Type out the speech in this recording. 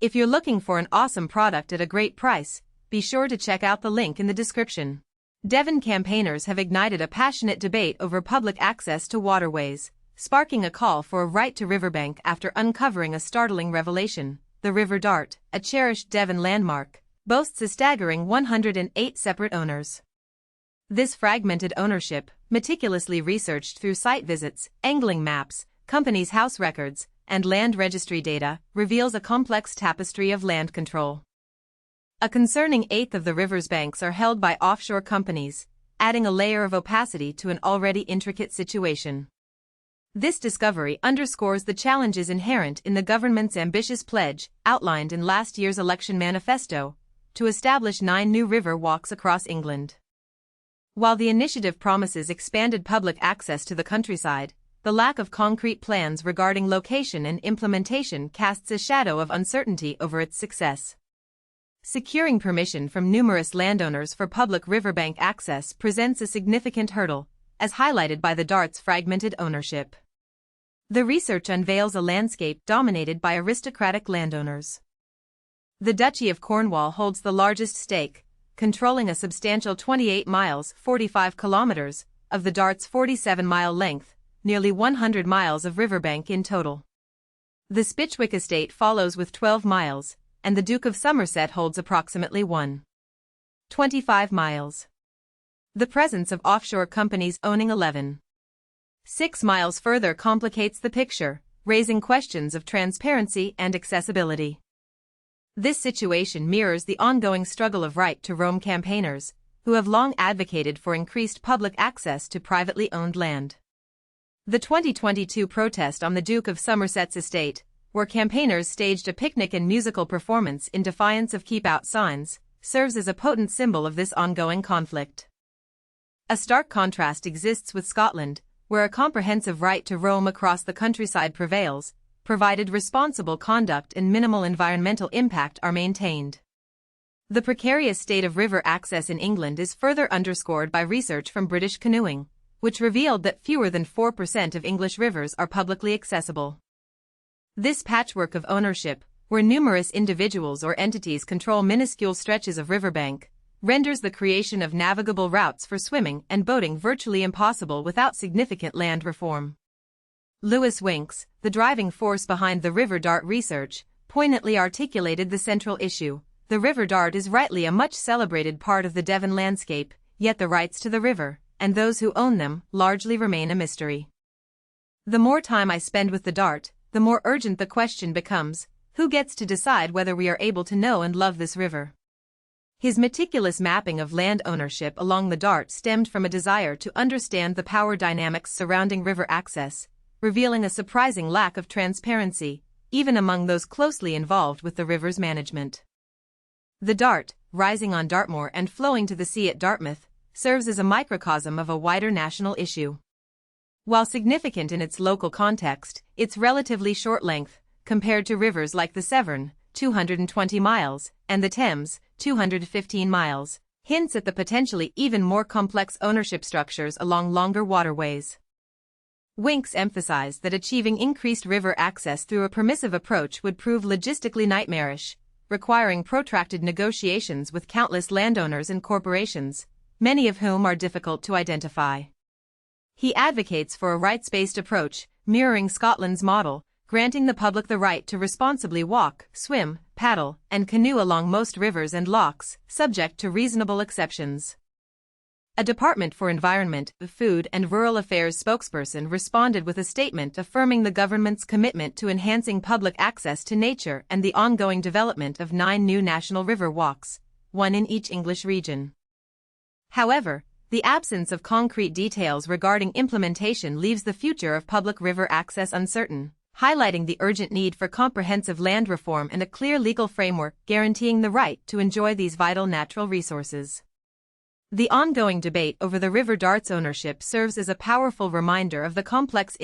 If you're looking for an awesome product at a great price, be sure to check out the link in the description. Devon campaigners have ignited a passionate debate over public access to waterways, sparking a call for a right to Riverbank after uncovering a startling revelation. The River Dart, a cherished Devon landmark, boasts a staggering 108 separate owners. This fragmented ownership, meticulously researched through site visits, angling maps, companies' house records, and land registry data, reveals a complex tapestry of land control. A concerning eighth of the river's banks are held by offshore companies, adding a layer of opacity to an already intricate situation. This discovery underscores the challenges inherent in the government's ambitious pledge, outlined in last year's election manifesto, to establish 9 new river walks across England. While the initiative promises expanded public access to the countryside, the lack of concrete plans regarding location and implementation casts a shadow of uncertainty over its success. Securing permission from numerous landowners for public riverbank access presents a significant hurdle, as highlighted by the Dart's fragmented ownership. The research unveils a landscape dominated by aristocratic landowners. The Duchy of Cornwall holds the largest stake, controlling a substantial 28 miles (45 kilometers) of the Dart's 47-mile length, nearly 100 miles of riverbank in total. The Spitchwick estate follows with 12 miles, and the Duke of Somerset holds approximately 1.25 miles. The presence of offshore companies owning 11.6 miles further complicates the picture, raising questions of transparency and accessibility. This situation mirrors the ongoing struggle of right-to-roam campaigners, who have long advocated for increased public access to privately owned land. The 2022 protest on the Duke of Somerset's estate, where campaigners staged a picnic and musical performance in defiance of keep-out signs, serves as a potent symbol of this ongoing conflict. A stark contrast exists with Scotland, where a comprehensive right to roam across the countryside prevails, provided responsible conduct and minimal environmental impact are maintained. The precarious state of river access in England is further underscored by research from British Canoeing, which revealed that fewer than 4% of English rivers are publicly accessible. This patchwork of ownership, where numerous individuals or entities control minuscule stretches of riverbank, renders the creation of navigable routes for swimming and boating virtually impossible without significant land reform. Lewis Winks, the driving force behind the River Dart research, poignantly articulated the central issue. The River Dart is rightly a much celebrated part of the Devon landscape, yet the rights to the river, and those who own them, largely remain a mystery. The more time I spend with the Dart, the more urgent the question becomes: who gets to decide whether we are able to know and love this river? His meticulous mapping of land ownership along the Dart stemmed from a desire to understand the power dynamics surrounding river access, revealing a surprising lack of transparency, even among those closely involved with the river's management. The Dart, rising on Dartmoor and flowing to the sea at Dartmouth, serves as a microcosm of a wider national issue. While significant in its local context, its relatively short length, compared to rivers like the Severn, 220 miles, and the Thames, 215 miles, hints at the potentially even more complex ownership structures along longer waterways. Winks emphasized that achieving increased river access through a permissive approach would prove logistically nightmarish, requiring protracted negotiations with countless landowners and corporations, many of whom are difficult to identify. He advocates for a rights-based approach, mirroring Scotland's model, granting the public the right to responsibly walk, swim, paddle, and canoe along most rivers and lochs, subject to reasonable exceptions. A Department for Environment, Food and Rural Affairs spokesperson responded with a statement affirming the government's commitment to enhancing public access to nature and the ongoing development of 9 new national river walks, 1 in each English region. However, the absence of concrete details regarding implementation leaves the future of public river access uncertain, highlighting the urgent need for comprehensive land reform and a clear legal framework guaranteeing the right to enjoy these vital natural resources. The ongoing debate over the River Dart's ownership serves as a powerful reminder of the complex